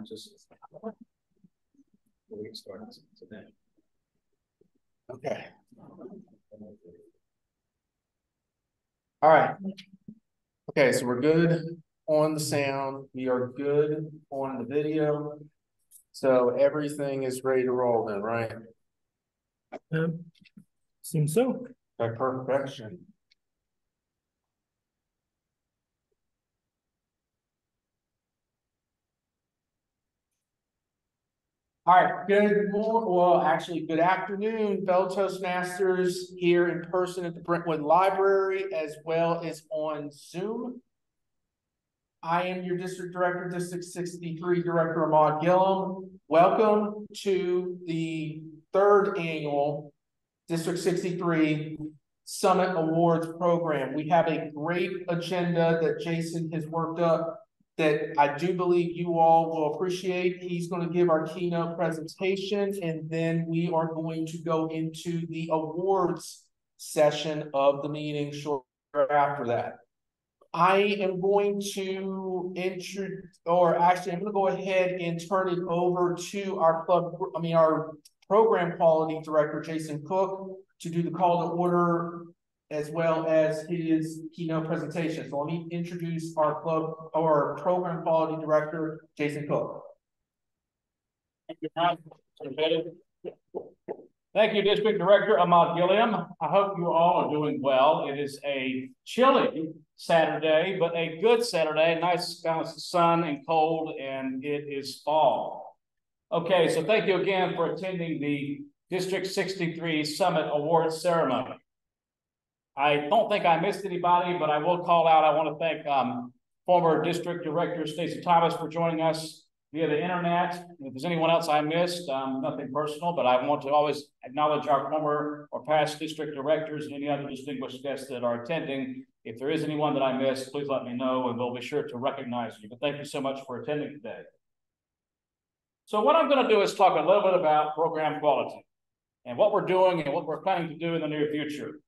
Just we get started today. Okay. All right. Okay, so we're good on the sound. We are good on the video. So everything is ready to roll then, right? Seems so. By perfection. All right, good afternoon, fellow Toastmasters here in person at the Brentwood Library, as well as on Zoom. I am your District Director, District 63, Director Ahmad Gillum. Welcome to the third annual District 63 Summit Awards program. We have a great agenda that Jason has worked up that I do believe you all will appreciate. He's going to give our keynote presentation, and then we are going to go into the awards session of the meeting shortly after that. I am going to I'm going to go ahead and turn it over to our program quality director, Jason Cook, to do the call to order as well as his keynote presentation. So let me introduce our program quality director, Jason Cook. Thank you, Ron. Thank you, District Director Ahmad Gillum. I hope you all are doing well. It is a chilly Saturday, but a good Saturday. Nice balance of sun and cold, and it is fall. Okay, so thank you again for attending the District 63 Summit Awards ceremony. I don't think I missed anybody, but I will call out. I want to thank former District Director Stacey Thomas for joining us via the internet. If there's anyone else I missed, nothing personal, but I want to always acknowledge our former or past district directors and any other distinguished guests that are attending. If there is anyone that I missed, please let me know and we'll be sure to recognize you. But thank you so much for attending today. So what I'm going to do is talk a little bit about program quality and what we're doing and what we're planning to do in the near future.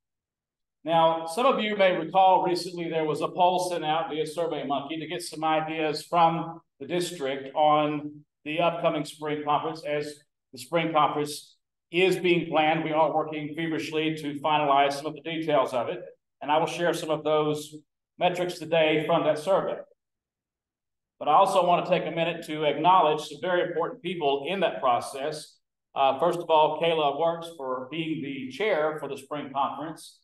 Now, some of you may recall recently there was a poll sent out via SurveyMonkey to get some ideas from the district on the upcoming spring conference. As the spring conference is being planned, we are working feverishly to finalize some of the details of it, and I will share some of those metrics today from that survey. But I also want to take a minute to acknowledge some very important people in that process. First of all, Kayla Works for being the chair for the spring conference,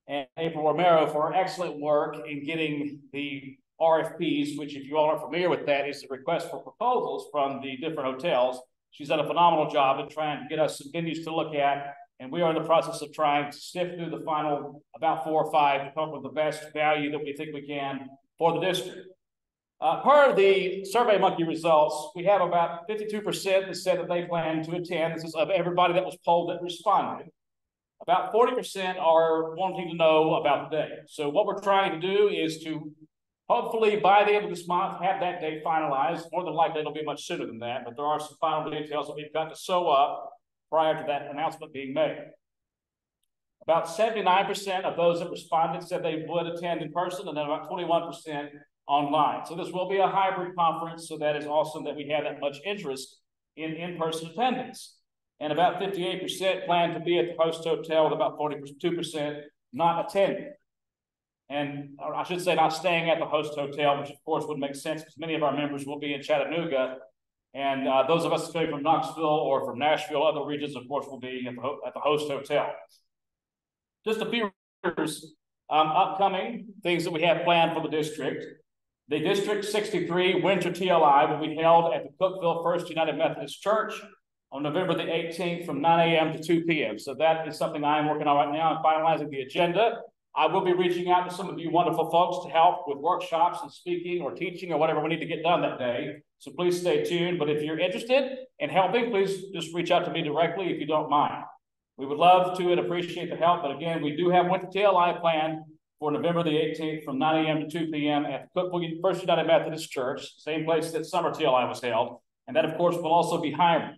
and April Romero for excellent work in getting the RFPs, which if you all are familiar with that, is the request for proposals from the different hotels. She's done a phenomenal job in trying to get us some venues to look at, and we are in the process of trying to sift through the final about 4 or 5 to come up with the best value that we think we can for the district. Per the SurveyMonkey results, we have about 52% that said that they plan to attend. This is of everybody that was polled that responded. About 40% are wanting to know about the day. So what we're trying to do is to hopefully by the end of this month have that date finalized. More than likely it'll be much sooner than that, but there are some final details that we've got to sew up prior to that announcement being made. About 79% of those that responded said they would attend in person, and then about 21% online. So this will be a hybrid conference, so that is awesome that we have that much interest in in-person attendance. And about 58% plan to be at the host hotel, with about 42% not attending. And I should say not staying at the host hotel, which of course would make sense because many of our members will be in Chattanooga. And those of us coming from Knoxville or from Nashville, other regions, of course, will be at the host hotel. Just a few upcoming things that we have planned for the district. The District 63 Winter TLI will be held at the Cookeville First United Methodist Church on November the 18th from 9 a.m. to 2 p.m. So that is something I'm working on right now and finalizing the agenda. I will be reaching out to some of you wonderful folks to help with workshops and speaking or teaching or whatever we need to get done that day. So please stay tuned. But if you're interested in helping, please just reach out to me directly if you don't mind. We would love to and appreciate the help. But again, we do have Winter TLI planned for November the 18th from 9 a.m. to 2 p.m. at the Cookeville First United Methodist Church, same place that Summer TLI was held. And that, of course, will also be hybrid.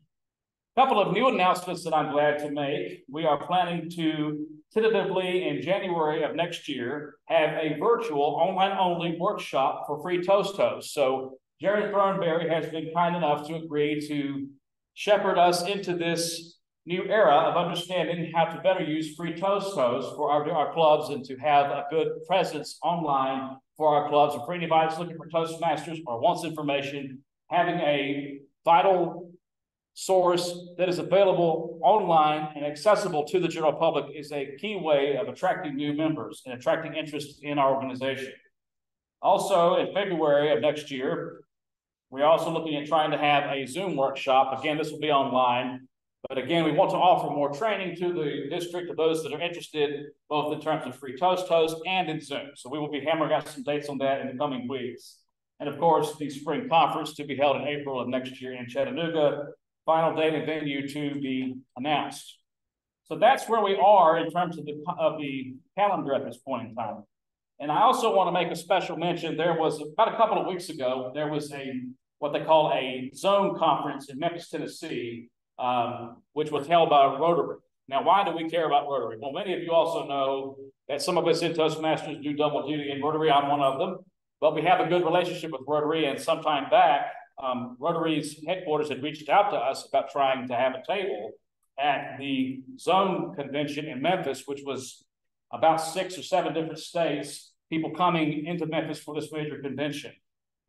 A couple of new announcements that I'm glad to make. We are planning to tentatively in January of next year have a virtual online-only workshop for free Toast hosts. So Jerry Thornberry has been kind enough to agree to shepherd us into this new era of understanding how to better use free Toast for our clubs and to have a good presence online for our clubs. And for anybody that's looking for Toastmasters or wants information, having a vital source that is available online and accessible to the general public is a key way of attracting new members and attracting interest in our organization. Also, in February of next year, we're also looking at trying to have a Zoom workshop. Again, this will be online, but again, we want to offer more training to the district, to those that are interested, both in terms of free Toast and in Zoom. So we will be hammering out some dates on that in the coming weeks. And of course, the spring conference to be held in April of next year in Chattanooga, final date and venue to be announced. So that's where we are in terms of the calendar at this point in time. And I also want to make a special mention. There was about a couple of weeks ago, there was what they call a zone conference in Memphis, Tennessee, which was held by Rotary. Now, why do we care about Rotary? Well, many of you also know that some of us in Toastmasters do double duty in Rotary. I'm one of them. But we have a good relationship with Rotary, and some time back, Rotary's headquarters had reached out to us about trying to have a table at the zone convention in Memphis, which was about 6 or 7 different states, people coming into Memphis for this major convention.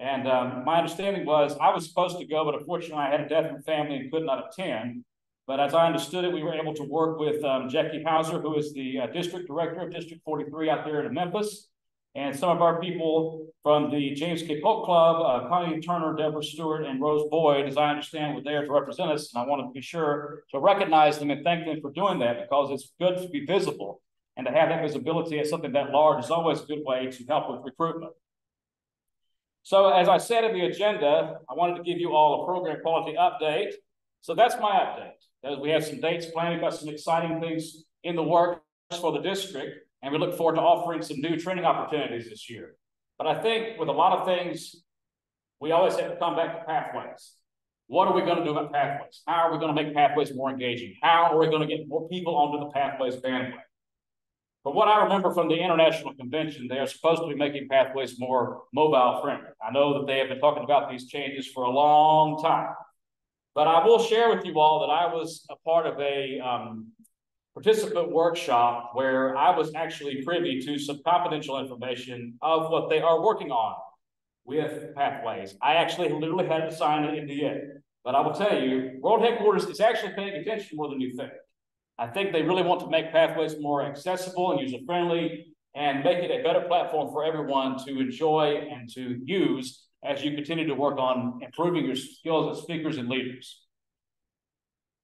And my understanding was I was supposed to go, but unfortunately I had a death in the family and could not attend. But as I understood it, we were able to work with Jackie Hauser, who is the district director of District 43 out there in Memphis. And some of our people from the James K. Polk Club, Connie Turner, Deborah Stewart, and Rose Boyd, as I understand, were there to represent us. And I wanted to be sure to recognize them and thank them for doing that, because it's good to be visible. And to have that visibility at something that large is always a good way to help with recruitment. So as I said in the agenda, I wanted to give you all a program quality update. So that's my update. As we have some dates planned, we've got some exciting things in the works for the district. And we look forward to offering some new training opportunities this year. But I think with a lot of things, we always have to come back to pathways. What are we going to do about pathways? How are we going to make pathways more engaging? How are we going to get more people onto the pathways bandwagon? But what I remember from the international convention, they are supposed to be making pathways more mobile friendly. I know that they have been talking about these changes for a long time. But I will share with you all that I was a part of a participant workshop where I was actually privy to some confidential information of what they are working on with pathways. I actually literally had to sign an NDA, but I will tell you, World Headquarters is actually paying attention more than you think. I think they really want to make pathways more accessible and user-friendly and make it a better platform for everyone to enjoy and to use as you continue to work on improving your skills as speakers and leaders.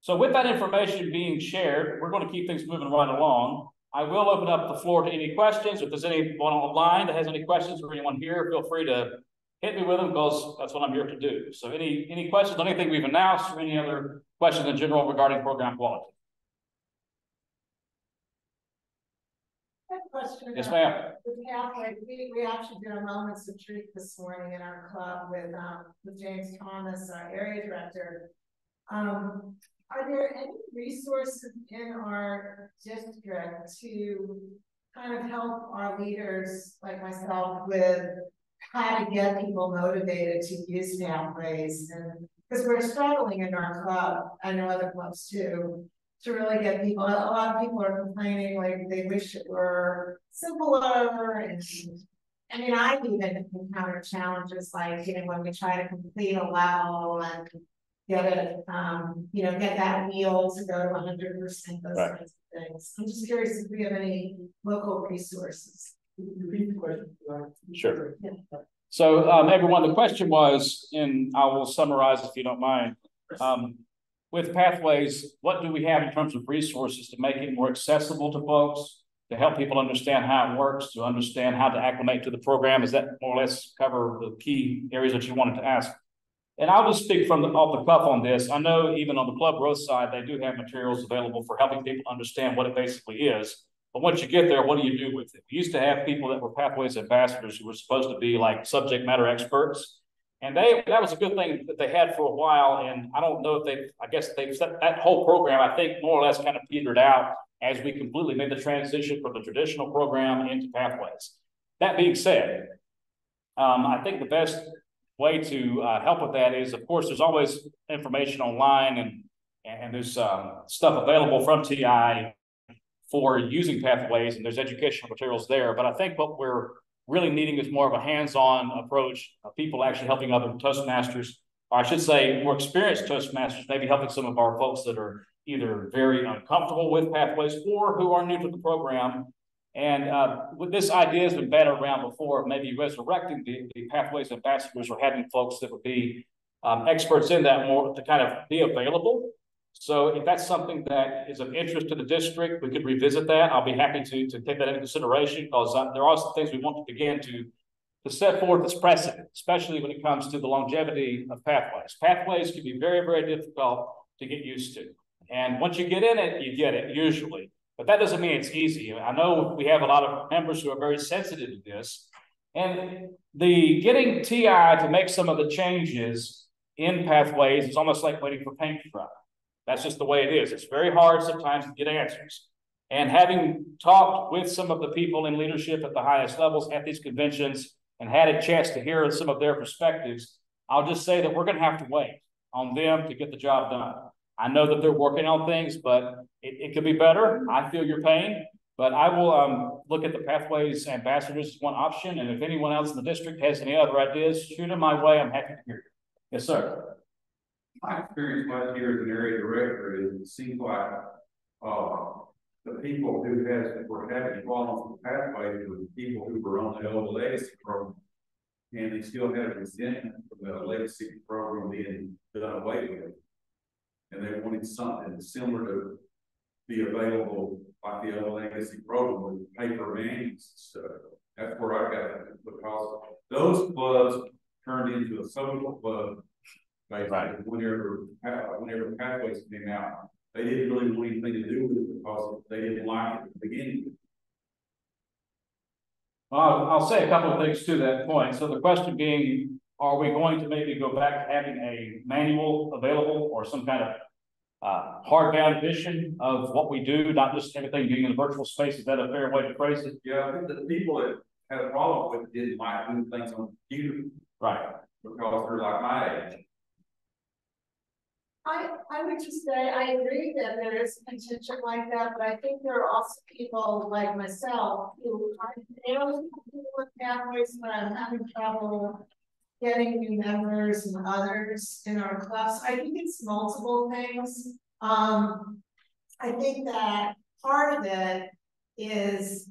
So with that information being shared, we're going to keep things moving right along. I will open up the floor to any questions. If there's anyone online that has any questions or anyone here, feel free to hit me with them, because that's what I'm here to do. So any questions on anything we've announced or any other questions in general regarding program quality? Question. Yes, ma'am. We actually did a Moments of Truth this morning in our club with James Thomas, our area director. Are there any resources in our district to kind of help our leaders like myself with how to get people motivated to use pathways? And because we're struggling in our club, I know other clubs too, to really get people. A lot of people are complaining like they wish it were simpler. And I mean, I've even encountered challenges like, when we try to complete a level and get it, get that wheel to go to 100%, those right. kinds of things. I'm just curious if we have any local resources. Sure. Yeah. So everyone, the question was, and I will summarize if you don't mind. With pathways, what do we have in terms of resources to make it more accessible to folks, to help people understand how it works, to understand how to acclimate to the program? Is that more or less cover the key areas that you wanted to ask? And I'll just speak from off the cuff on this. I know even on the club growth side, they do have materials available for helping people understand what it basically is. But once you get there, what do you do with it? We used to have people that were pathways ambassadors who were supposed to be like subject matter experts. And that was a good thing that they had for a while. And I don't know if I guess they've set that whole program, I think, more or less kind of petered out as we completely made the transition from the traditional program into pathways. That being said, I think the best way to help with that is, of course, there's always information online and there's stuff available from TI for using Pathways, and there's educational materials there. But I think what we're really needing is more of a hands-on approach of people actually helping other Toastmasters, or I should say more experienced Toastmasters, maybe helping some of our folks that are either very uncomfortable with Pathways or who are new to the program. And with this idea has been batted around before, maybe resurrecting the Pathways ambassadors or having folks that would be experts in that more to kind of be available. So if that's something that is of interest to the district, we could revisit that. I'll be happy to take that into consideration, because there are some things we want to begin to set forth as precedent, especially when it comes to the longevity of Pathways. Pathways can be very, very difficult to get used to. And once you get in it, you get it usually. But that doesn't mean it's easy. I know we have a lot of members who are very sensitive to this. And the getting TI to make some of the changes in Pathways is almost like waiting for paint to dry. That's just the way it is. It's very hard sometimes to get answers. And having talked with some of the people in leadership at the highest levels at these conventions and had a chance to hear some of their perspectives, I'll just say that we're going to have to wait on them to get the job done. I know that they're working on things, but it could be better. I feel your pain, but I will look at the Pathways ambassadors as one option. And if anyone else in the district has any other ideas, shoot them my way. I'm happy to hear you. Yes, sir. My experience last year as an area director is it seems like the people who were having fallen off the pathway were the people who were on the old legacy program, and they still had resentment from the legacy program being done away with, and they wanted something similar to be available like the old legacy program with paper manuals and stuff. That's where I got it, because those clubs turned into a social club. Basically, right. Whenever Pathways came out, they didn't really want anything to do with it because they didn't like it at the beginning. I'll say a couple of things to that point. So the question being, are we going to maybe go back to having a manual available or some kind of hardbound edition of what we do, not just everything being in the virtual space? Is that a fair way to phrase it? Yeah, I think the people that had a problem with it didn't like doing things on the computer. Right. Because they're like my age. I would just say I agree that there is a contingent like that, but I think there are also people like myself who are able to deal with Pathways, but I'm having trouble getting new members and others in our clubs. I think it's multiple things. I think that part of it is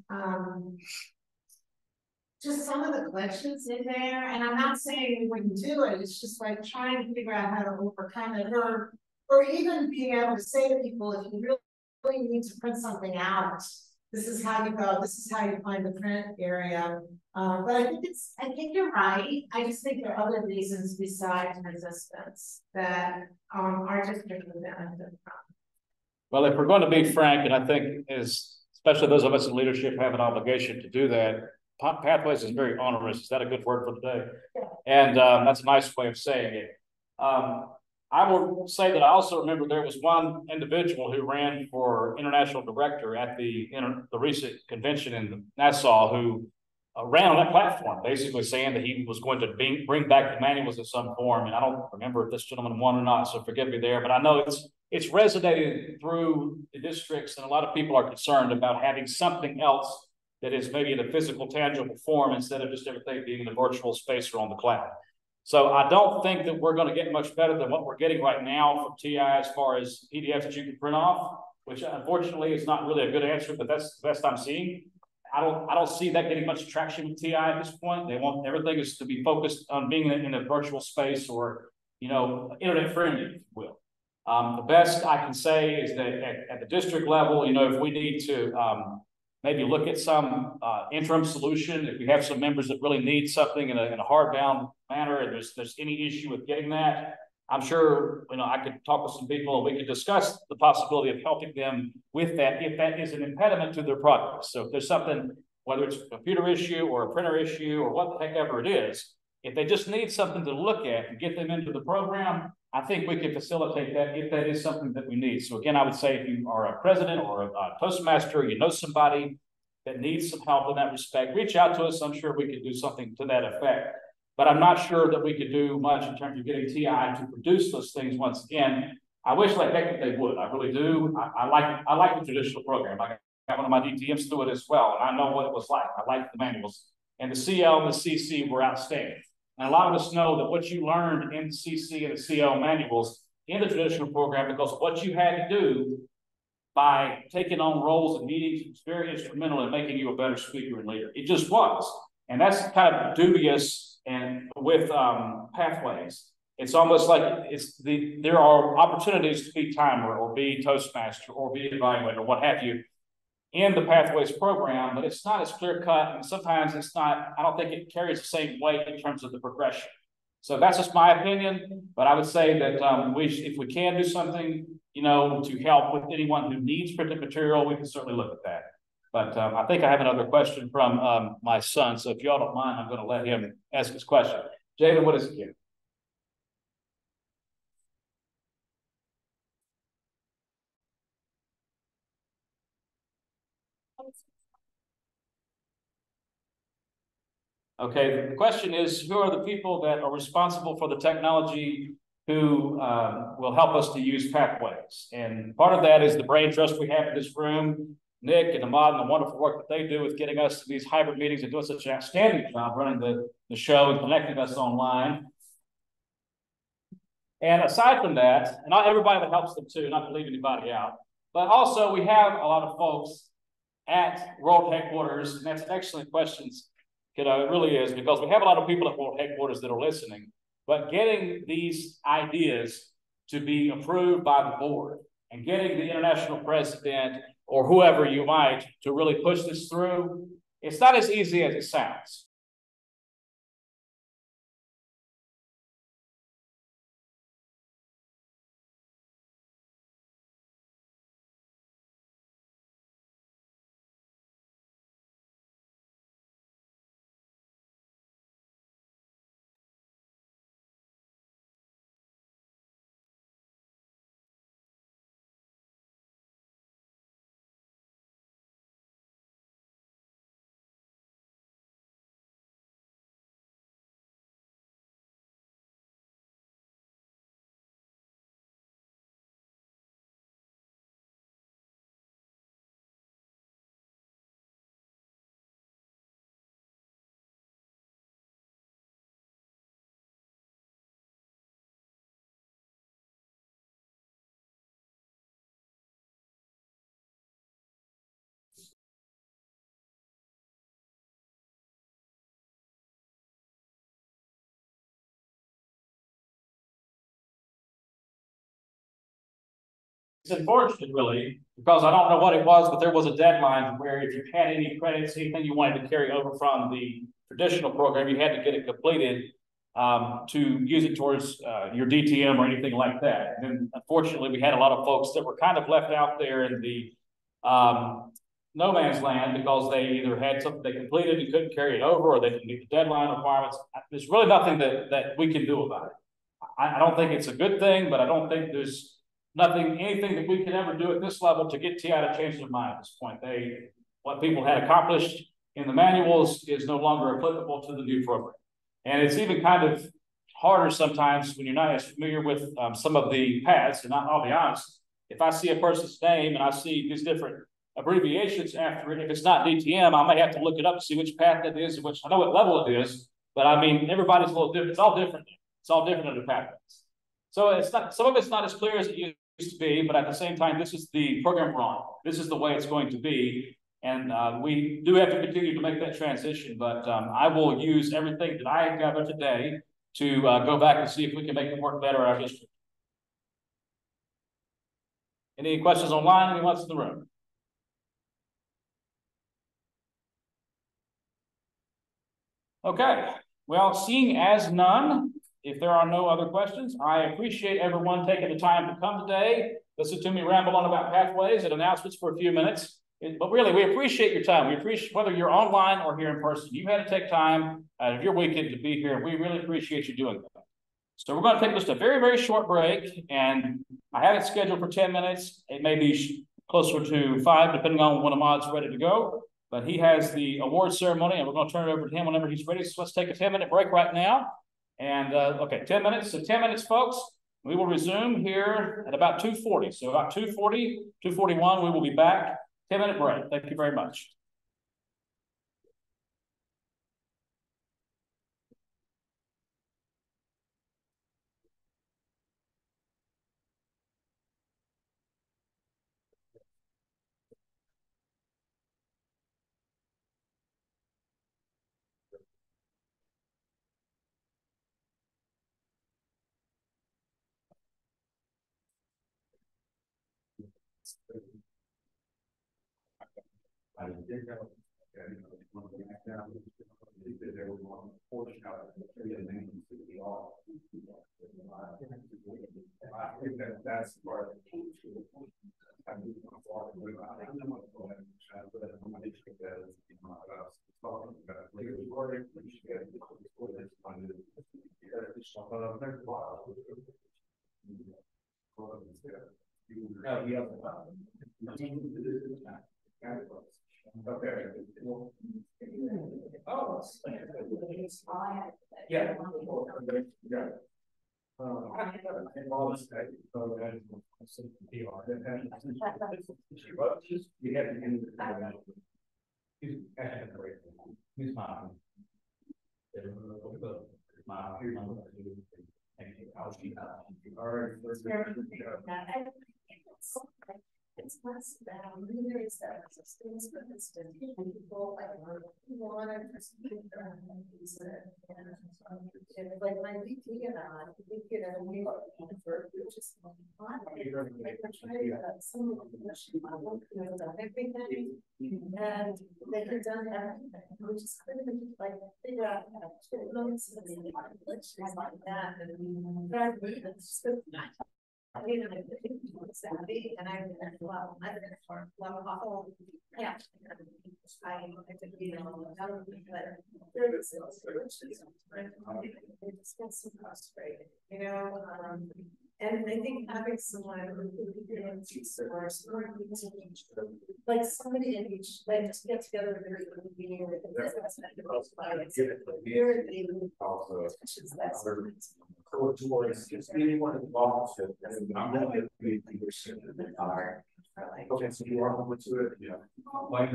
just some of the questions in there, and I'm not saying we wouldn't do it, it's just like trying to figure out how to overcome it, or even being able to say to people, if you really need to print something out, this is how you go, this is how you find the print area. But I think you're right. I just think there are other reasons besides resistance that our district would benefit from. Well, if we're going to be frank, and I think especially those of us in leadership have an obligation to do that, Pathways is very onerous. Is that a good word for today? Yeah. And that's a nice way of saying it. I will say that I also remember there was one individual who ran for international director at the recent convention in Nassau who ran on that platform, basically saying that he was going to bring back the manuals in some form. And I don't remember if this gentleman won or not, so forgive me there. But I know it's resonated through the districts, and a lot of people are concerned about having something else that is maybe in a physical, tangible form instead of just everything being in the virtual space or on the cloud. So I don't think that we're going to get much better than what we're getting right now from TI as far as PDFs that you can print off, which unfortunately is not really a good answer, but that's the best I'm seeing. I don't see that getting much traction with TI at this point. They want everything is to be focused on being in a virtual space or, internet friendly, if you will. The best I can say is that at the district level, if we need to maybe look at some interim solution, if we have some members that really need something in a hardbound manner, and there's any issue with getting that, I'm sure I could talk with some people and we could discuss the possibility of helping them with that if that is an impediment to their progress. So if there's something, whether it's a computer issue or a printer issue or what the heck ever it is, if they just need something to look at and get them into the program, I think we can facilitate that if that is something that we need. So again, I would say if you are a president or a Toastmaster, somebody that needs some help in that respect, reach out to us. I'm sure we could do something to that effect. but I'm not sure that we could do much in terms of getting TI to produce those things once again. I wish like heck that they would. I really do. I like the traditional program. I got one of my DTMs through it as well, and I know what it was like. I like the manuals, and the CL and the CC were outstanding. And a lot of us know that what you learned in the CC and the CL manuals in the traditional program, because what you had to do by taking on roles and meetings was very instrumental in making you a better speaker and leader. It just was. And that's kind of dubious and with Pathways. It's almost like there are opportunities to be timer or be Toastmaster or be evaluator or what have you in the Pathways program, but it's not as clear cut, and sometimes it's not, I don't think it carries the same weight in terms of the progression. So that's just my opinion, but I would say that if we can do something, you know, to help with anyone who needs printed material, we can certainly look at that. But I think I have another question from my son, so if y'all don't mind, I'm going to let him ask his question. Jalen, what is it again? Okay, the question is, who are the people that are responsible for the technology who will help us to use Pathways? And part of that is the brain trust we have in this room, Nick and Ahmad, and the wonderful work that they do with getting us to these hybrid meetings and doing such an outstanding job running the show and connecting us online. And aside from that, and not everybody that helps them too, not to leave anybody out, but also we have a lot of folks at World Headquarters, and that's an excellent question. You know, it really is, because we have a lot of people at World Headquarters that are listening, but getting these ideas to be approved by the board and getting the international president or whoever you might to really push this through, it's not as easy as it sounds. It's unfortunate, really, because I don't know what it was, but there was a deadline where if you had any credits, anything you wanted to carry over from the traditional program, you had to get it completed to use it towards your DTM or anything like that. And unfortunately, we had a lot of folks that were kind of left out there in the no man's land because they either had something they completed and couldn't carry it over, or they didn't meet the deadline requirements. There's really nothing that we can do about it. I don't think it's a good thing, but I don't think there's anything that we can ever do at this level to get TI to change their mind at this point. What people had accomplished in the manuals is no longer applicable to the new program. And it's even kind of harder sometimes when you're not as familiar with some of the paths. And I'll be honest, if I see a person's name and I see these different abbreviations after it, if it's not DTM, I may have to look it up to see which path that is, which I know what level it is, but I mean, everybody's a little different. It's all different. It's all different under pathways. So it's not, some of it's not as clear as it used to be, but at the same time, this is the program we're on. This is the way it's going to be. And we do have to continue to make that transition, but I will use everything that I have gathered today to go back and see if we can make it work better in our district. Any questions online? Anyone else in the room? Okay, well, seeing as none, if there are no other questions, I appreciate everyone taking the time to come today, listen to me ramble on about pathways and announcements for a few minutes. But really, we appreciate your time. We appreciate whether you're online or here in person. You had to take time out of your weekend to be here, and we really appreciate you doing that. So we're going to take just a very, very short break, and I have it scheduled for 10 minutes. It may be closer to 5, depending on when Ahmad's ready to go. But he has the award ceremony, and we're going to turn it over to him whenever he's ready. So let's take a 10-minute break right now. And okay, 10 minutes. So 10 minutes, folks. We will resume here at about 2:40. So about 2:40, 2:41, we will be back. 10-minute break. Thank you very much. I think that's part of the okay. Oh, yeah. Yeah. It's less about leaders that resistance, but it's been people like want to and like my VP and I, we get a new for just fun. Like some of the mission level, everything, and they had done everything. We just couldn't like figure out how to loads of like that, and it's so nice. Savvy, and I well, I didn't for well, yeah, I did be on the government, but there was it's so frustrating, you know. And I think having someone who like somebody in each, like just get together and be with just anyone involved, and I'm not going to be okay, so you are going to it, yeah. Like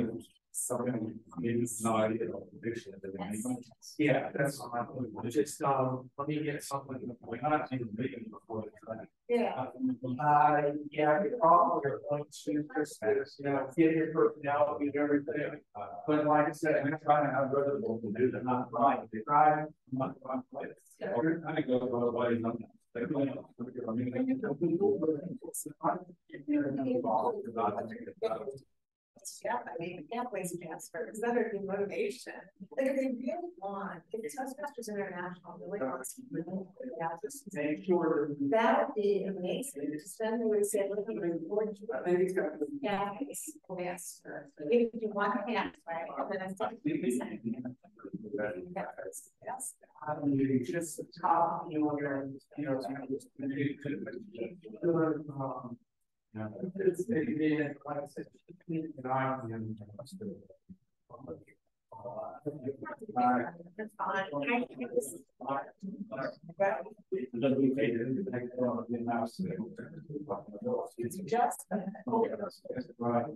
something maybe it's not idea of conviction. Yeah, that's fine. Just let me get something. We're not even meeting before the time. yeah. Yeah, you probably are going to just, you know, get your personality and everything. But like I said, I'm trying to have other people to do that, not right. They try, not right. I go both ways on that. Yeah, I mean, you can't waste a chance for, because that would be motivation. Like, if they really want, if Toastmasters International really wants to, Make sure that would be amazing. Just then they would say, look, you're important to I think it's got to yeah, yes, if you want to have, right, and then it's yes. just top, you know, it's maybe like I said, That's fine. It's just Right.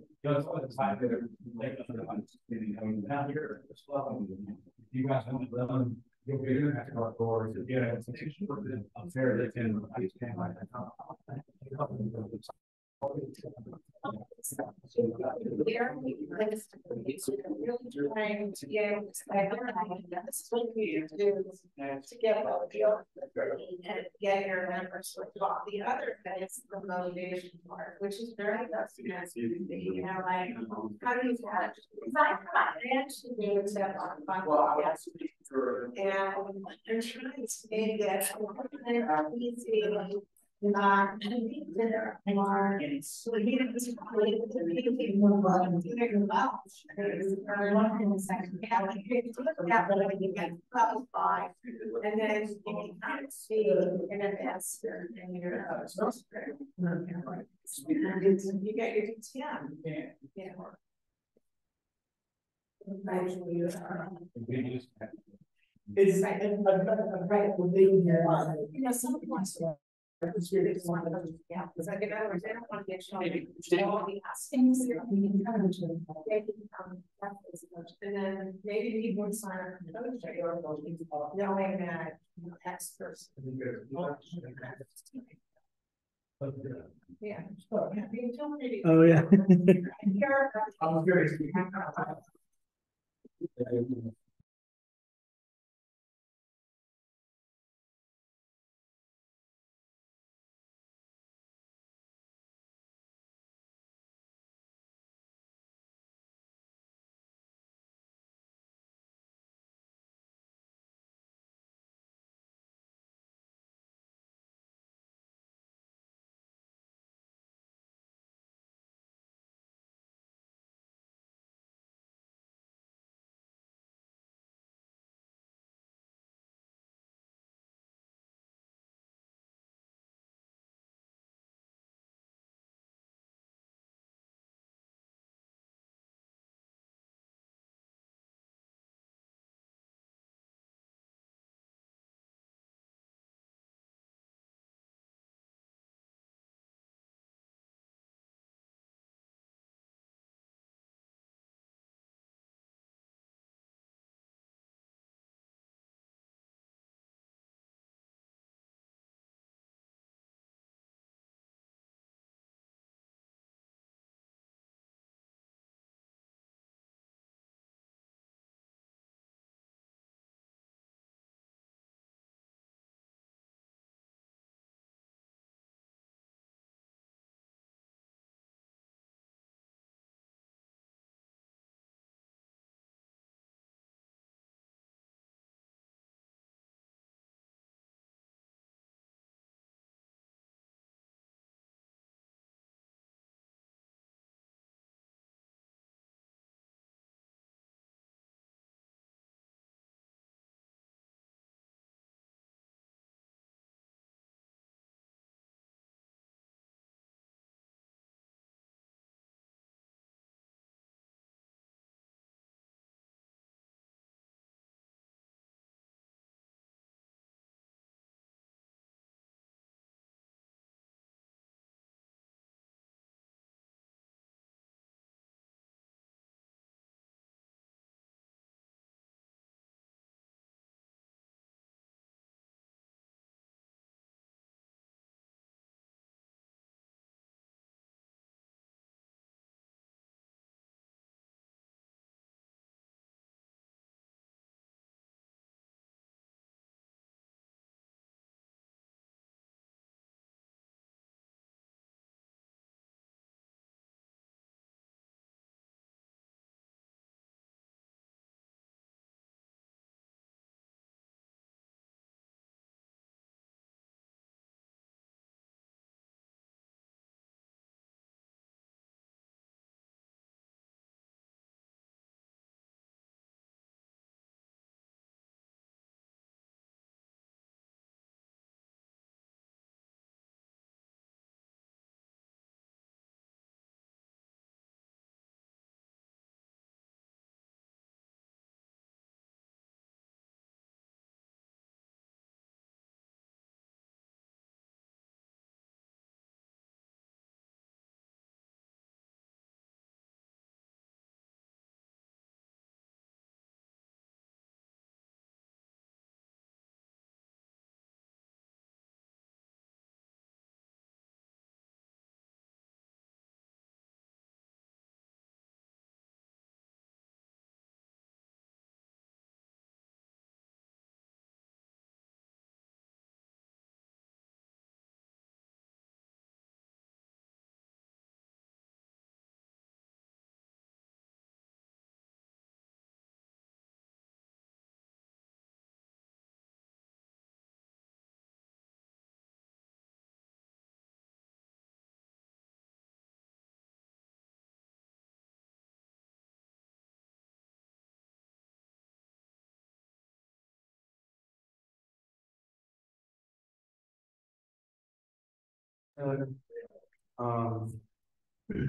You guys want to run, you'll be in that car door to get it. I'm fair, they can, I just can't like that. They're really trying to get that's what we do to get a deal and get your members to talk. The other thing is the motivation part, which is very you know, like how do you catch? Because I actually do it on and I'm trying to make it easy. Not there are so he didn't move on to make them out. One in the second gallery, you get five, and then you can kind of see an investor and you're you get your 10. Yeah. It's like, right, when they, you know, some of the it's really just one of those, yeah, it's like, in other words, they don't want to get shown. All the things that we can kind of do, they can become practice coach, and then maybe people would sign up for coach, or knowing that, you know, X person. Yeah. Oh, yeah. I'm curious.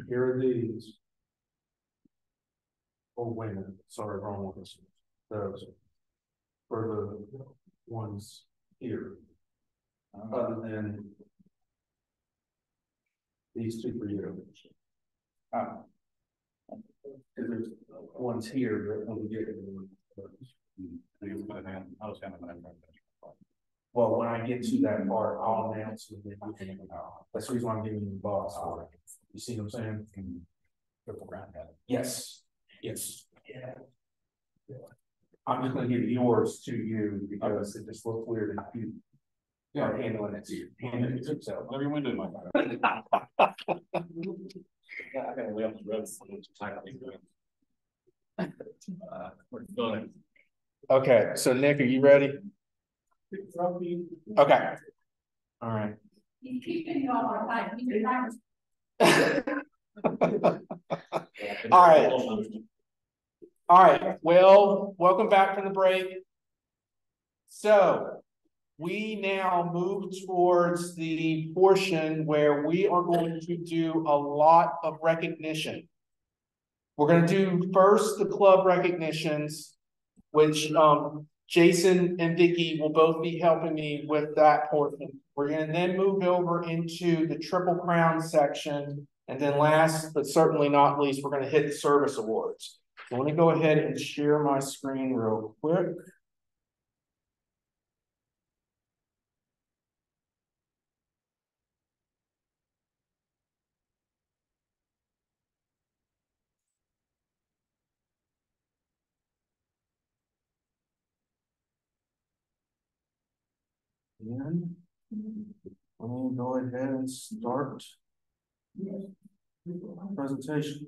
Here are these. Oh, wait a minute, sorry, wrong ones. Those. For the ones here. Other than. These two for you. Cause there's ones here, but when we get to I was kind of. well, when I get to that part, I'll announce it. That's the reason why I'm giving you the boss. You see what I'm saying? Yes, yes. Yeah. I'm just gonna give yours to you because it just looks weird if you are handling it to you. Handling it to yourself. Whatever you want to do, my friend. Yeah, I gotta lay off the road. We're done. Okay, so Nick, are you ready? Okay. All right. All right. All right, well, welcome back from the break. So we now move towards the portion where we are going to do a lot of recognition. We're going to do first the club recognitions, which Jason and Vicky will both be helping me with that portion. We're going to then move over into the Triple Crown section. And then last, but certainly not least, we're going to hit the service awards. So let me go ahead and share my screen real quick. And let me go ahead and start presentation.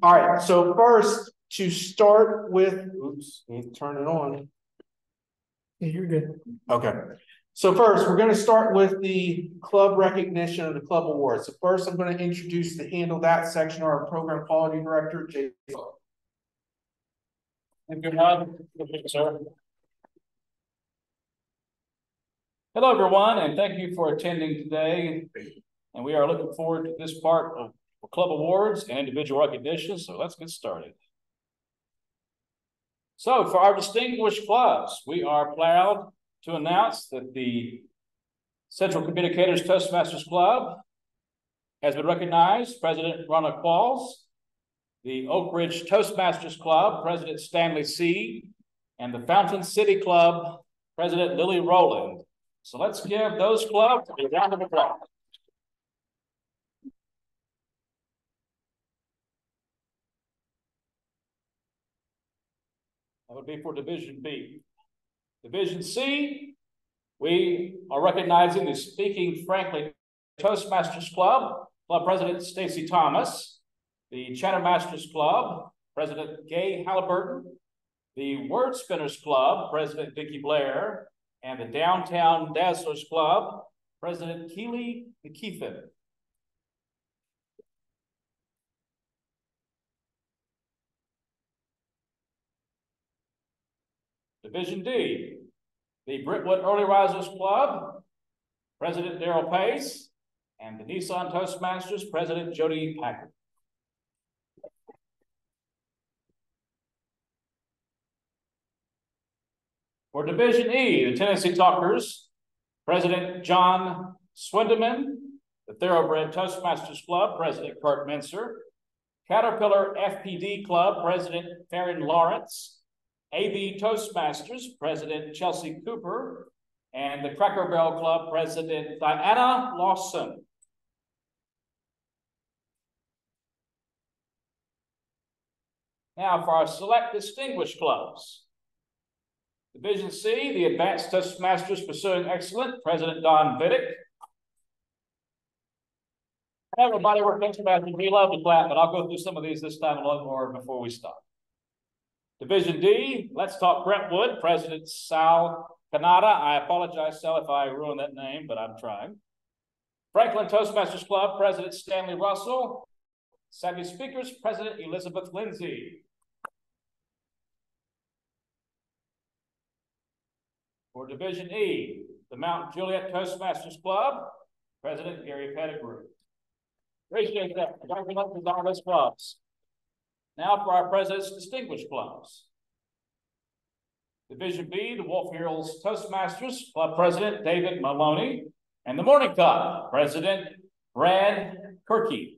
All right, so first to start with, oops, need to turn it on. Yeah, you're good. Okay. So first, we're going to start with the club recognition of the club awards. So first, I'm going to introduce to handle that section our program quality director, Jason. Thank you, Todd. Sir. Hello, everyone, and thank you for attending today. And we are looking forward to this part of club awards and individual recognition. So let's get started. So for our distinguished clubs, we are proud to announce that the Central Communicators Toastmasters Club has been recognized. President Ronna Qualls, the Oak Ridge Toastmasters Club, President Stanley C., and the Fountain City Club, President Lily Rowland. So let's give those clubs a round of applause. That would be for Division B. Division C, we are recognizing the Speaking Frankly Toastmasters Club, Club President Stacy Thomas, the Chatter Masters Club, President Gay Halliburton, the Word Spinners Club, President Vicki Blair, and the Downtown Dazzlers Club, President Keely McKeithen. Division D, the Brentwood Early Risers Club, President Daryl Pace, and the Nissan Toastmasters, President Jody Packard. For Division E, the Tennessee Talkers, President John Swindeman, the Thoroughbred Toastmasters Club, President Kurt Mincer, Caterpillar FPD Club, President Farron Lawrence, AB Toastmasters, President Chelsea Cooper, and the Cracker Barrel Club, President Diana Lawson. Now for our select distinguished clubs. Division C, the Advanced Toastmasters Pursuing Excellence, President Don Vidic. Everybody, we're Toastmasters, we love to clap, but I'll go through some of these this time a little more before we stop. Division D, Let's Talk Brentwood, President Sal Canada. I apologize, Sal, if I ruin that name, but I'm trying. Franklin Toastmasters Club, President Stanley Russell. Savvy Speakers, President Elizabeth Lindsay. For Division E, the Mount Juliet Toastmasters Club, President Gary Pettigrew. Appreciate that. Congratulations on those clubs. Now for our President's Distinguished Clubs. Division B, the Wolf Hills Toastmasters, Club President David Maloney, and the Morning Cup, President Brad Kirky.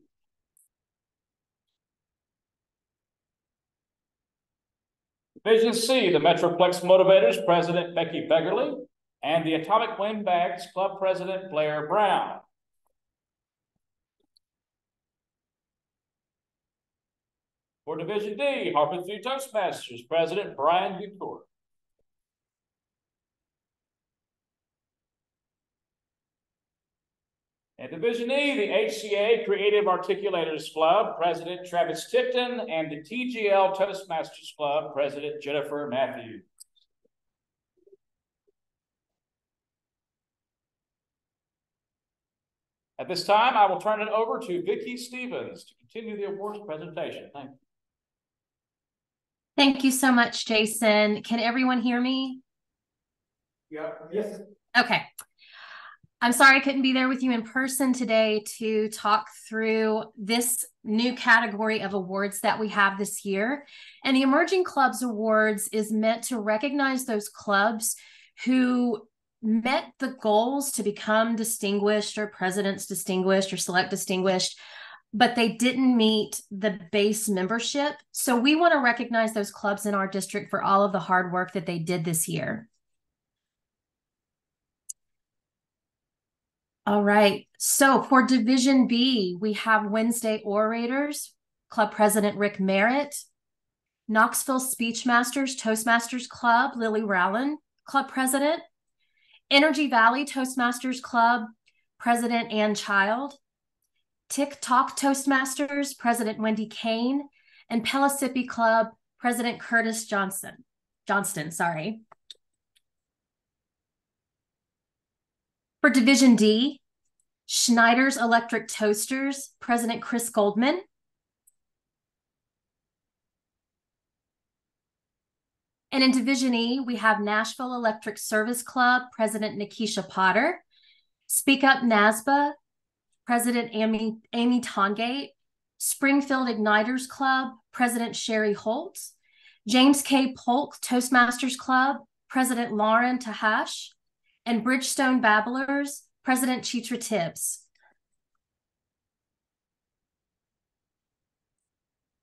Division C, the Metroplex Motivators, President Becky Beggerly, and the Atomic Windbags Club President Blair Brown. For Division D, Harpeth View Toastmasters, President Brian Dutour. And Division E, the HCA Creative Articulators Club, President Travis Tipton, and the TGL Toastmasters Club, President Jennifer Matthews. At this time, I will turn it over to Vicki Stevens to continue the awards presentation. Thank you. Thank you so much, Jason. Can everyone hear me? Yep. Yes. Okay. I'm sorry I couldn't be there with you in person today to talk through this new category of awards that we have this year. And the Emerging Clubs Awards is meant to recognize those clubs who met the goals to become distinguished or President's Distinguished or Select Distinguished, but they didn't meet the base membership. So we want to recognize those clubs in our district for all of the hard work that they did this year. All right, so for Division B, we have Wednesday Orators, Club President Rick Merritt, Knoxville Speechmasters Toastmasters Club, Lily Rowland, Club President, Energy Valley Toastmasters Club, President Ann Child, TikTok Toastmasters, President Wendy Kane, and Pellissippi Club, President Curtis Johnston. For Division D, Schneider's Electric Toasters, President Chris Goldman. And in Division E, we have Nashville Electric Service Club, President Nikisha Potter, Speak Up NASBA, President Amy Tongate, Springfield Igniters Club, President Sherry Holt, James K. Polk Toastmasters Club, President Lauren Tahash, and Bridgestone Babblers, President Chitra Tibbs.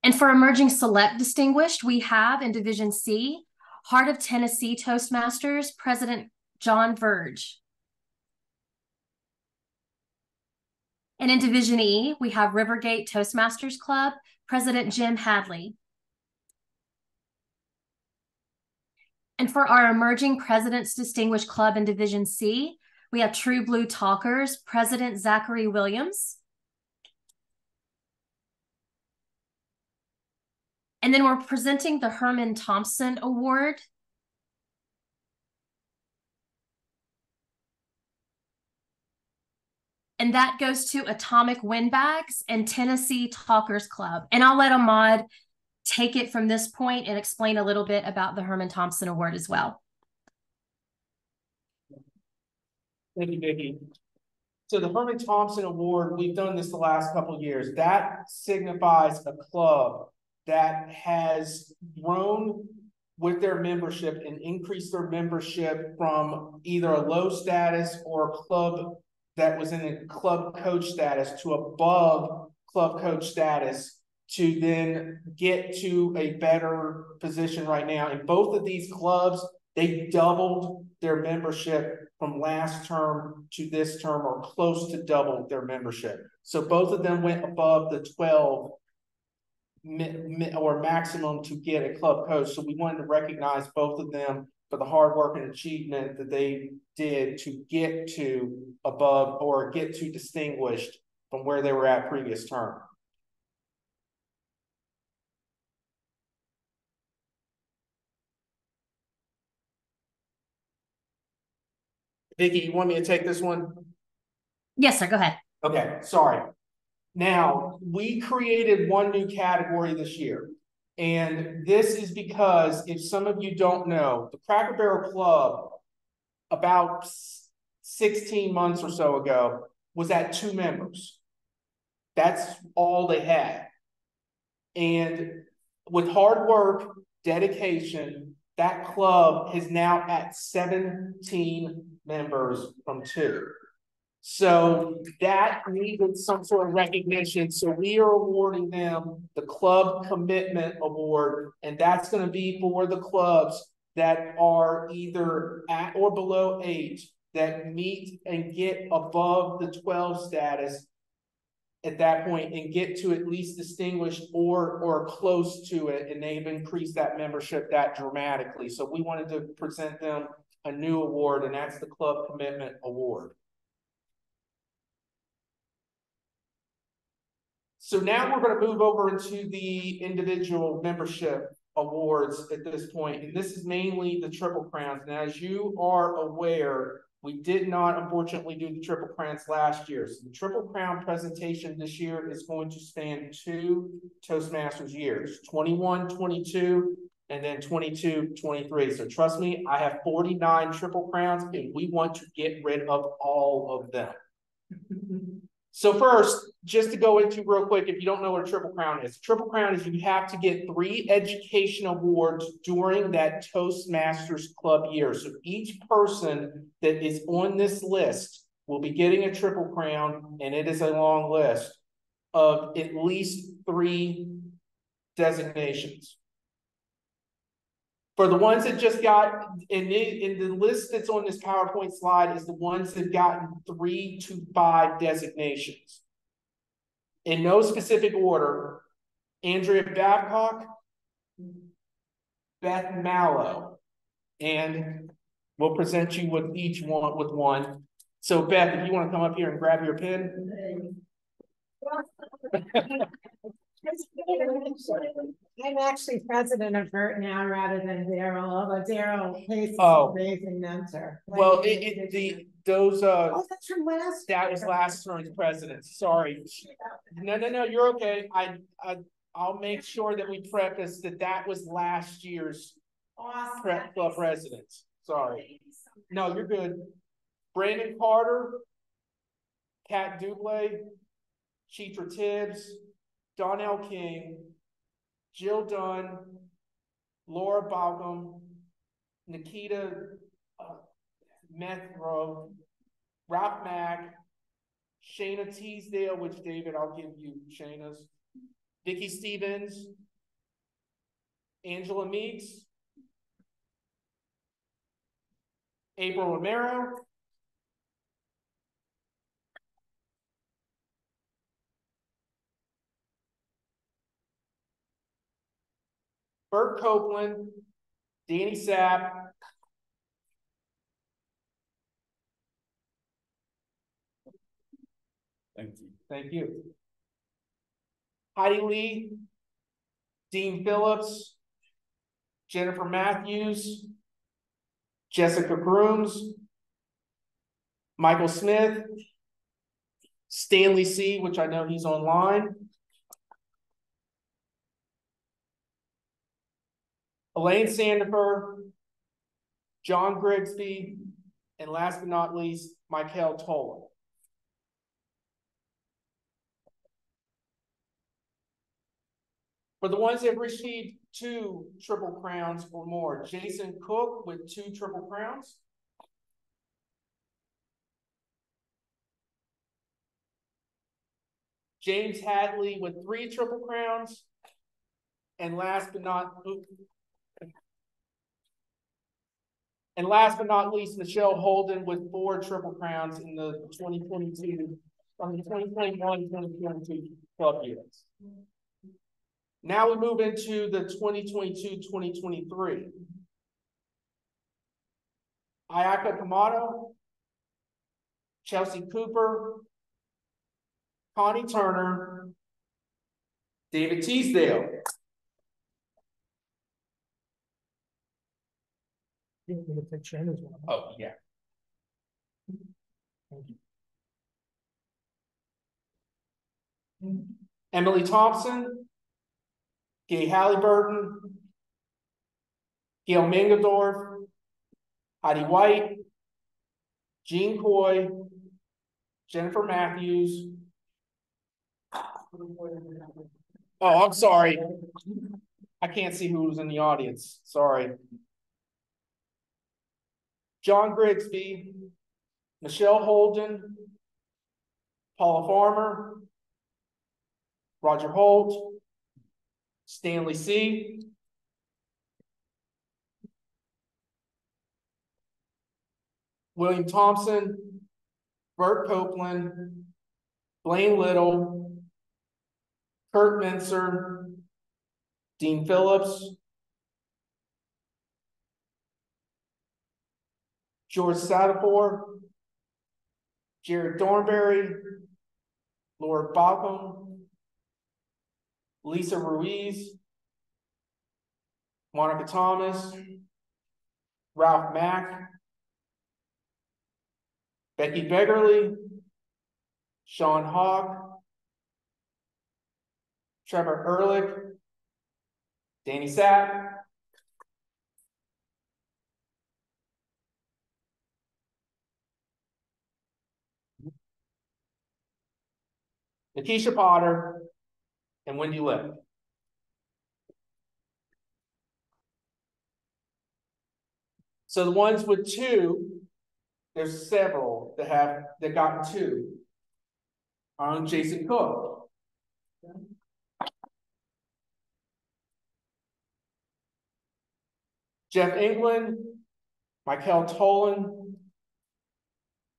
And for Emerging Select Distinguished, we have in Division C, Heart of Tennessee Toastmasters, President John Verge. And in Division E, we have Rivergate Toastmasters Club, President Jim Hadley. And for our Emerging President's Distinguished Club in Division C, we have True Blue Talkers, President Zachary Williams. And then we're presenting the Herman Thompson Award. And that goes to Atomic Windbags and Tennessee Talkers Club. And I'll let Ahmad take it from this point and explain a little bit about the Herman Thompson Award as well. Thank you, Vicki. So the Herman Thompson Award, we've done this the last couple of years. That signifies a club that has grown with their membership and increased their membership from either a low status or a club that was in a club coach status to above club coach status to then get to a better position right now. In both of these clubs, they doubled their membership from last term to this term, or close to double their membership. So both of them went above the 12 or maximum to get a club coach. So we wanted to recognize both of them for the hard work and achievement that they did to get to above or get to distinguished from where they were at previous term. Vicki, you want me to take this one? Yes, sir, go ahead. Okay, sorry. Now, we created one new category this year. And this is because, if some of you don't know, the Cracker Barrel Club, about 16 months or so ago, was at 2 members. That's all they had. And with hard work, dedication, that club is now at 17 members from 2. So that needed some sort of recognition. So we are awarding them the Club Commitment Award, and that's going to be for the clubs that are either at or below 8 that meet and get above the 12 status at that point and get to at least distinguished or close to it, and they've increased that membership that dramatically. So we wanted to present them a new award, and that's the Club Commitment Award. So now we're going to move over into the individual membership awards at this point, and this is mainly the Triple Crowns. And as you are aware, we did not, unfortunately, do the Triple Crowns last year. So the Triple Crown presentation this year is going to span 2 Toastmasters years, 21-22, and then 22-23. So trust me, I have 49 Triple Crowns, and we want to get rid of all of them. So first, just to go into real quick, if you don't know what a Triple Crown is, Triple Crown is you have to get 3 education awards during that Toastmasters Club year. So each person that is on this list will be getting a Triple Crown, and it is a long list of at least 3 designations. For the ones that just got, in the list that's on this PowerPoint slide is the ones that gotten 3 to 5 designations. In no specific order: Andrea Babcock, Beth Mallow, and we'll present you with each one with one. So Beth, if you want to come up here and grab your pen. I'm actually president of Bert now rather than Daryl, although Daryl Pace is Oh. an amazing mentor. Well, those Oh, that's from last. that was last term's president. Sorry. No, you're okay. I'll make sure that we preface that was last year's Awesome. club president. Sorry. No, you're good. Brandon Carter, Kat Dublé, Chitra Tibbs, Donnell King, Jill Dunn, Laura Balcom, Nikita Methrow, Ralph Mack, Shayna Teasdale, which David, I'll give you Shayna's, Vicki Stevens, Angela Meeks, April Romero, Bert Copeland, Danny Sapp, Thank you. Heidi Lee, Dean Phillips, Jennifer Matthews, Jessica Grooms, Michael Smith, Stanley C., which I know he's online, Elaine Sandifer, John Grigsby, and last but not least, Michael Tolan. For the ones that received 2 Triple Crowns or more, Jason Cook with 2 Triple Crowns. James Hadley with 3 Triple Crowns. And last but not least, Michelle Holden with 4 Triple Crowns in the 2022, from the 2021-2022 club years. Now we move into the 2022-2023. Ayaka Kamato, Chelsea Cooper, Connie Turner, David Teasdale. Oh, yeah. Emily Thompson, Gay Halliburton, Gail Mangadorf, Heidi White, Jean Coy, Jennifer Matthews. Oh, I'm sorry. I can't see who was in the audience, sorry. John Grigsby, Michelle Holden, Paula Farmer, Roger Holt, Stanley C. William Thompson, Bert Copeland, Blaine Little, Kurt Mincer, Dean Phillips, George Sadafor, Jared Dornberry, Laura Baucom, Lisa Ruiz, Monica Thomas, Ralph Mack, Becky Beggerly, Sean Hogg, Trevor Ehrlich, Danny Sapp, Nikisha Potter, and Wendy Lip. So the ones with two, there's several that got two. Our own Jason Cook. Jeff England, Michael Tolan,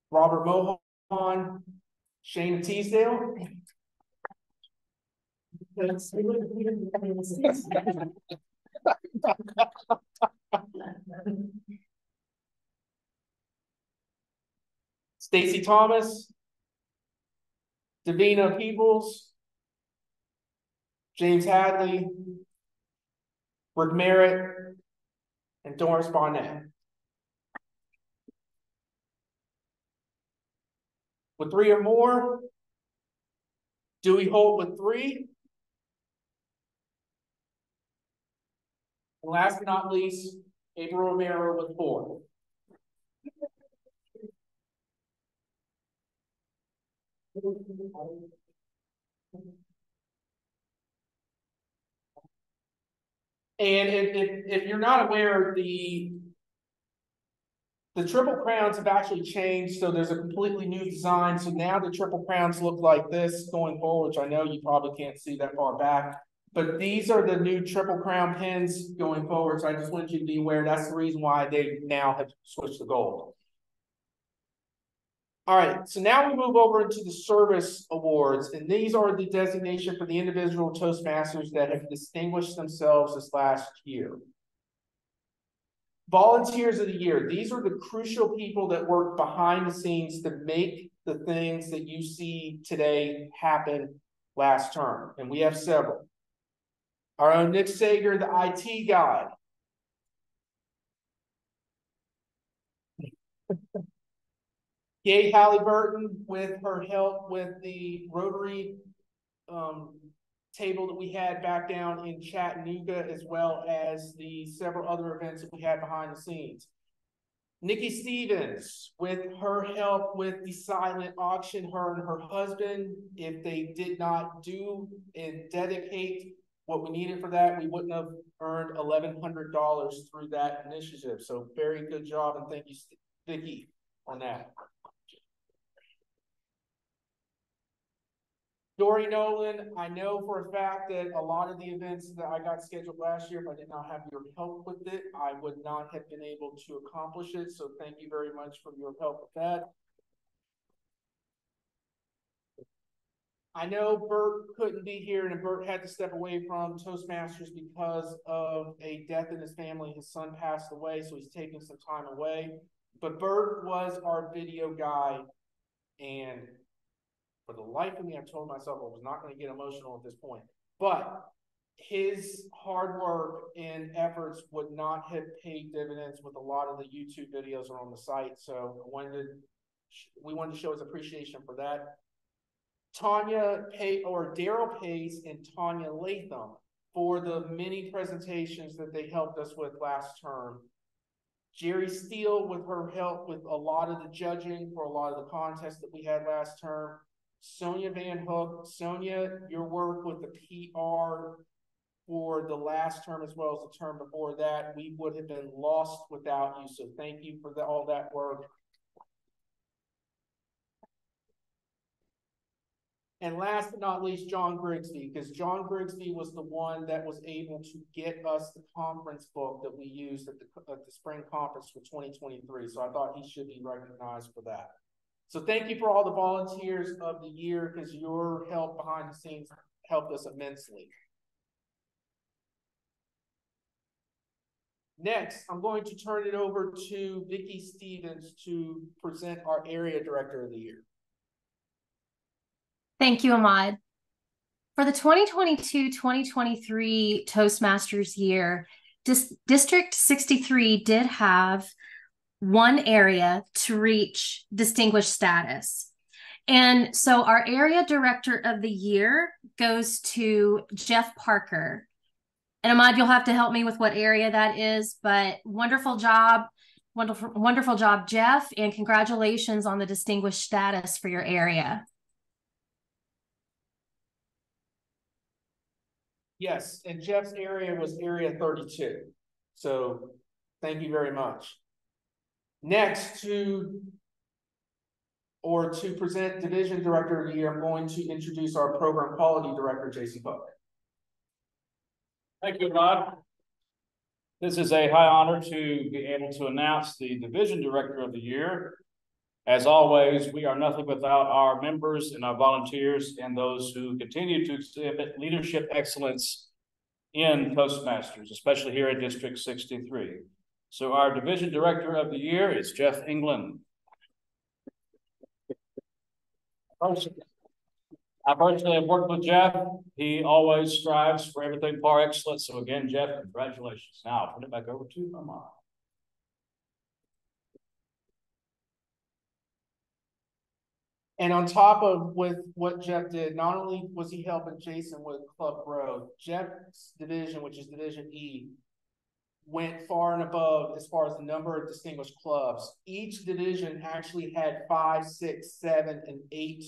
Robert Mohan, Shane Teasdale. Stacy Thomas, Davina Peoples, James Hadley, Rick Merritt, and Doris Barnett. With three or more, Dewey Holt with 3. And last but not least, April Romero with 4. And if you're not aware, the Triple Crowns have actually changed, so there's a completely new design. So now the Triple Crowns look like this going forward, which I know you probably can't see that far back. But these are the new Triple Crown pins going forward. So I just want you to be aware that's the reason why they now have switched to gold. All right, so now we move over into the service awards, and these are the designation for the individual Toastmasters that have distinguished themselves this last year. Volunteers of the year. These are the crucial people that work behind the scenes to make the things that you see today happen last term, and we have several. Our own Nick Sager, the IT guy. Gay Halliburton with her help with the Rotary table that we had back down in Chattanooga, as well as the several other events that we had behind the scenes. Nikki Stevens with her help with the silent auction, her and her husband. If they did not do and dedicate what we needed for that, we wouldn't have earned $1,100 through that initiative. So very good job, and thank you, Vicki, on that. Dory Nolan, I know for a fact that a lot of the events that I got scheduled last year, if I did not have your help with it, I would not have been able to accomplish it. So thank you very much for your help with that. I know Bert couldn't be here, and Bert had to step away from Toastmasters because of a death in his family. His son passed away, so he's taking some time away. But Bert was our video guy, and for the life of me, I told myself I was not going to get emotional at this point. But his hard work and efforts would not have paid dividends with a lot of the YouTube videos are on the site. So we wanted to show his appreciation for that. Daryl Pace and Tanya Latham for the many presentations that they helped us with last term. Jerry Steele with her help with a lot of the judging for a lot of the contests that we had last term. Sonia Van Hook. Sonia, your work with the PR for the last term as well as the term before that. We would have been lost without you. So thank you for all that work. And last but not least, John Grigsby, because John Grigsby was the one that was able to get us the conference book that we used at the spring conference for 2023. So I thought he should be recognized for that. So thank you for all the volunteers of the year, because your help behind the scenes helped us immensely. Next, I'm going to turn it over to Vicki Stevens to present our area director of the year. Thank you, Ahmad. For the 2022-2023 Toastmasters year, District 63 did have one area to reach distinguished status. And so our area director of the year goes to Jeff Parker. And Ahmad, you'll have to help me with what area that is, but wonderful job, wonderful job, Jeff, and congratulations on the distinguished status for your area. Yes, and Jeff's area was area 32. So thank you very much. Next, to present division director of the year, I'm going to introduce our program quality director, Jason Cook. Thank you, Ahmad. This is a high honor to be able to announce the division director of the year. As always, we are nothing without our members and our volunteers and those who continue to exhibit leadership excellence in Toastmasters, especially here at District 63. So our division director of the year is Jeff England. I personally have worked with Jeff. He always strives for everything par excellence. So again, Jeff, congratulations. Now I'll turn it back over to Ahmad. And on top of with what Jeff did, not only was he helping Jason with Club Growth, Jeff's division, which is Division E, went far and above as far as the number of distinguished clubs. Each division actually had 5, 6, 7, and 8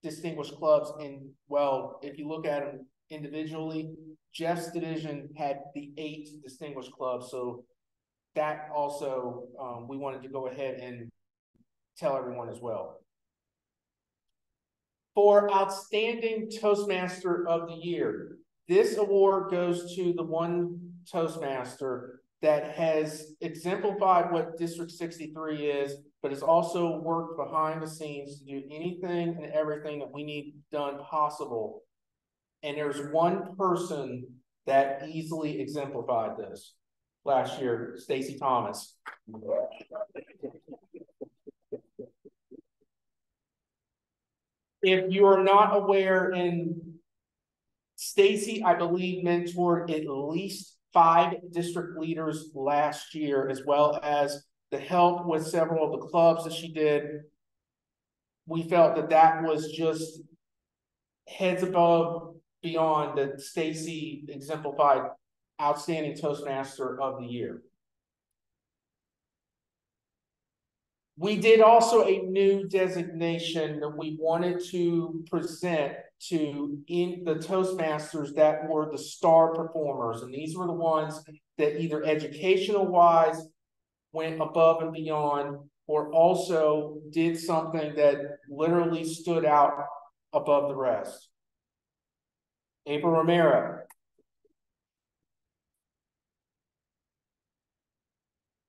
distinguished clubs. And well, if you look at them individually, Jeff's division had the 8 distinguished clubs. So that also we wanted to go ahead and tell everyone as well. For Outstanding Toastmaster of the Year, this award goes to the one Toastmaster that has exemplified what District 63 is, but has also worked behind the scenes to do anything and everything that we need done possible. And there's one person that easily exemplified this last year, Stacy Thomas. If you are not aware, in Stacy, I believe, mentored at least 5 district leaders last year, as well as the help with several of the clubs that she did. We felt that that was just heads above beyond that Stacy exemplified Outstanding Toastmaster of the Year. We did also a new designation that we wanted to present to in the Toastmasters that were the star performers. And these were the ones that either educational wise went above and beyond, or also did something that literally stood out above the rest. April Romero.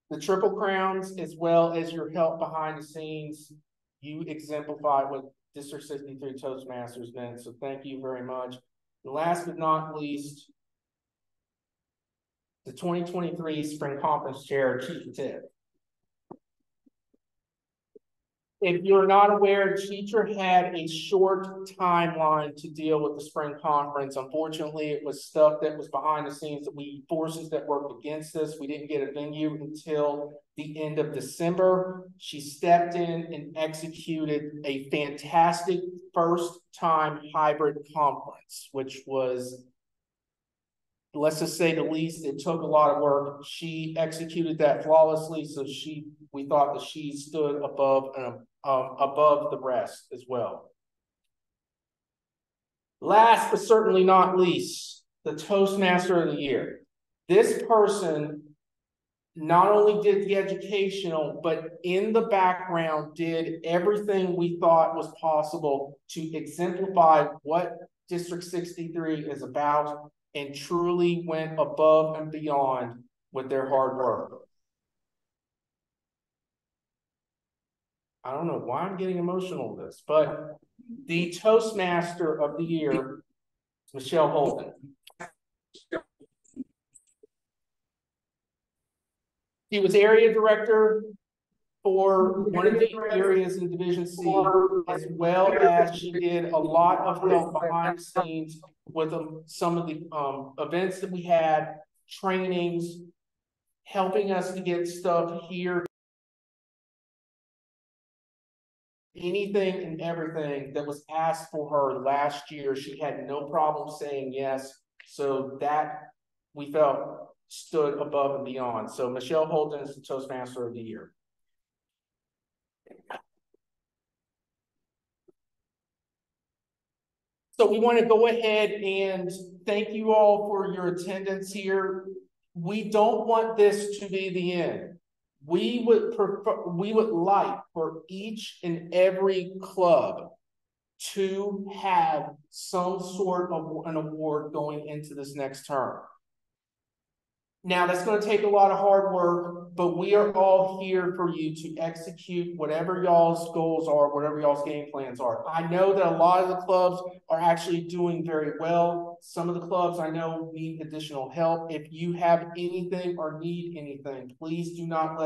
The Triple Crowns, as well as your help behind the scenes, you exemplify what District 63 Toastmasters meant. So thank you very much. And last but not least, the 2023 Spring Conference Chair, Chief Tip. If you're not aware, Teacher had a short timeline to deal with the spring conference. Unfortunately, it was stuff that was behind the scenes forces that worked against us. We didn't get a venue until the end of December. She stepped in and executed a fantastic first-time hybrid conference, which was, let's just say the least, it took a lot of work. She executed that flawlessly, so we thought that she stood above the rest as well. Last but certainly not least, the Toastmaster of the Year. This person not only did the educational, but in the background did everything we thought was possible to exemplify what District 63 is about and truly went above and beyond with their hard work. I don't know why I'm getting emotional with this, but the Toastmaster of the Year, Michelle Holden. She was area director for one of the areas in Division C, as well as she did a lot of help behind the scenes with some of the events that we had, trainings, helping us to get stuff here. Anything and everything that was asked for her last year, she had no problem saying yes. So that we felt stood above and beyond. So Michelle Holden is the Toastmaster of the Year. So we want to go ahead and thank you all for your attendance here. We don't want this to be the end. We would like for each and every club to have some sort of an award going into this next term. Now, that's going to take a lot of hard work, but we are all here for you to execute whatever y'all's goals are, whatever y'all's game plans are. I know that a lot of the clubs are actually doing very well. Some of the clubs I know need additional help. If you have anything or need anything, please do not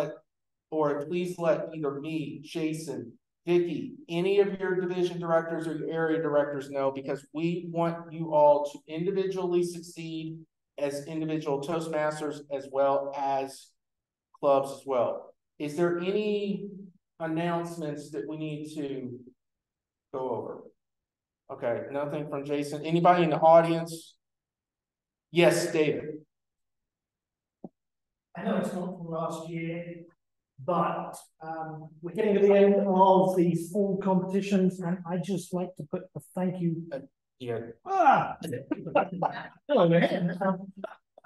please let either me, Jason, Vicky, any of your division directors or your area directors know, because we want you all to individually succeed as individual Toastmasters as well as clubs as well. Is there any announcements that we need to go over? Okay, nothing from Jason. Anybody in the audience? Yes, David. I know it's not from last year, but we're getting to the end of the fall competitions, and I'd just like to put a thank you. Hello there.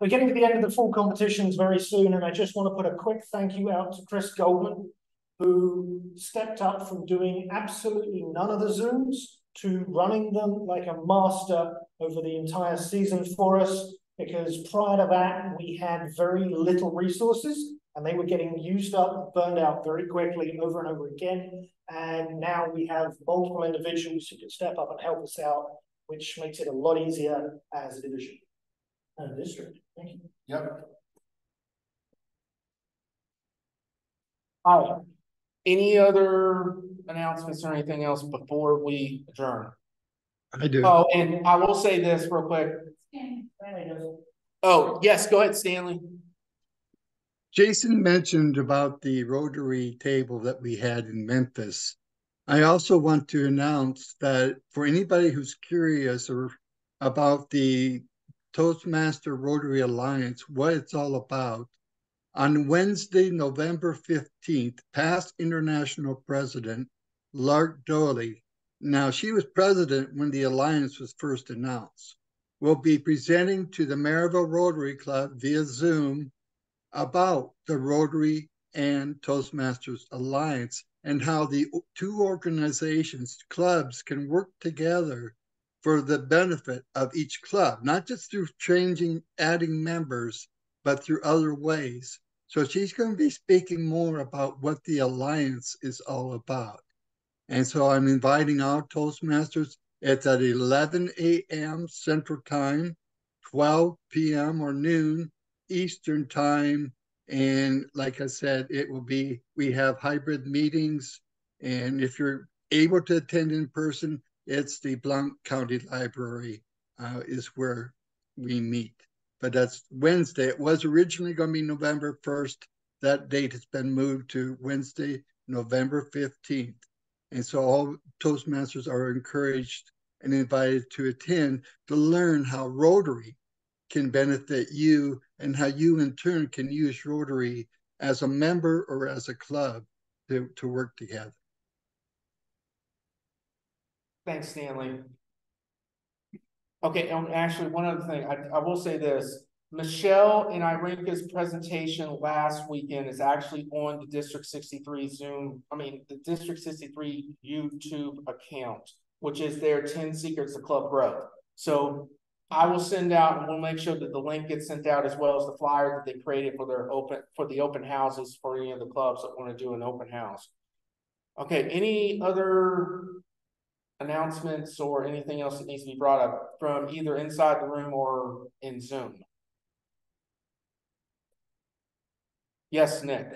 We're getting to the end of the fall competitions very soon, and I just want to put a quick thank you out to Chris Goldman, who stepped up from doing absolutely none of the Zooms to running them like a master over the entire season for us, because prior to that, we had very little resources, and they were getting used up, burned out very quickly over and over again. And now we have multiple individuals who can step up and help us out, which makes it a lot easier as a division and a district. Thank you. Yep. All right. Any other announcements or anything else before we adjourn? I do. Oh, and I will say this real quick. Oh, yes, go ahead, Stanley. Jason mentioned about the Rotary table that we had in Memphis. I also want to announce that for anybody who's curious or about the Toastmaster Rotary Alliance, what it's all about, on Wednesday, November 15th, past international president, Lark Doley, now she was president when the alliance was first announced, will be presenting to the Maryville Rotary Club via Zoom about the Rotary and Toastmasters Alliance and how the two organizations, clubs, can work together for the benefit of each club, not just through adding members, but through other ways. So she's going to be speaking more about what the Alliance is all about. And so I'm inviting our Toastmasters. It's at 11 a.m. Central Time, 12 p.m. or noon Eastern Time. And like I said, we have hybrid meetings. And if you're able to attend in person, it's the Blount County Library is where we meet. But that's Wednesday. It was originally going to be November 1st. That date has been moved to Wednesday, November 15th. And so all Toastmasters are encouraged and invited to attend to learn how Rotary can benefit you and how you in turn can use Rotary as a member or as a club to work together. Thanks, Stanley. Okay, and actually, one other thing, I will say this. Michelle and Irinka's presentation last weekend is actually on the District 63 the District 63 YouTube account, which is their 10 Secrets of Club Growth. So I will send out, and we'll make sure that the link gets sent out, as well as the flyer that they created for the open houses for any of the clubs that want to do an open house. Okay, any other announcements or anything else that needs to be brought up from either inside the room or in Zoom? Yes, Nick.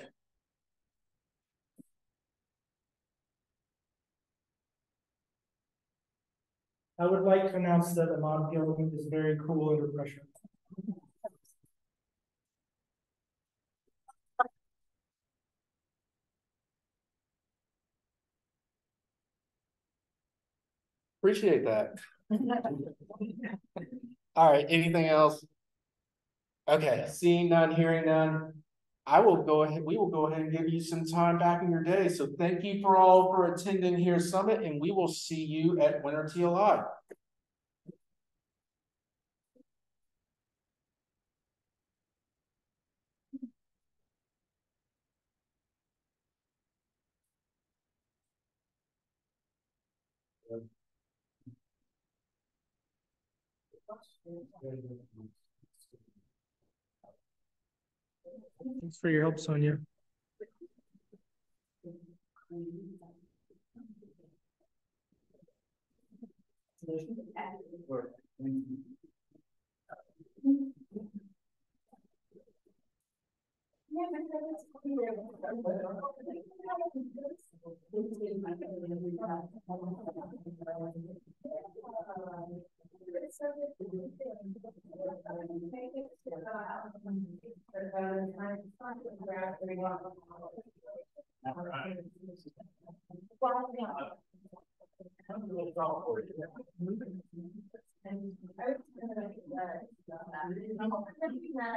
I would like to announce that Ahmad Gilliam is very cool under pressure. Appreciate that. All right, anything else? Okay, seeing none, hearing none. We will go ahead and give you some time back in your day. So thank you for all for attending here Summit, and we will see you at Winter TLI. Thanks for your help, Sonia.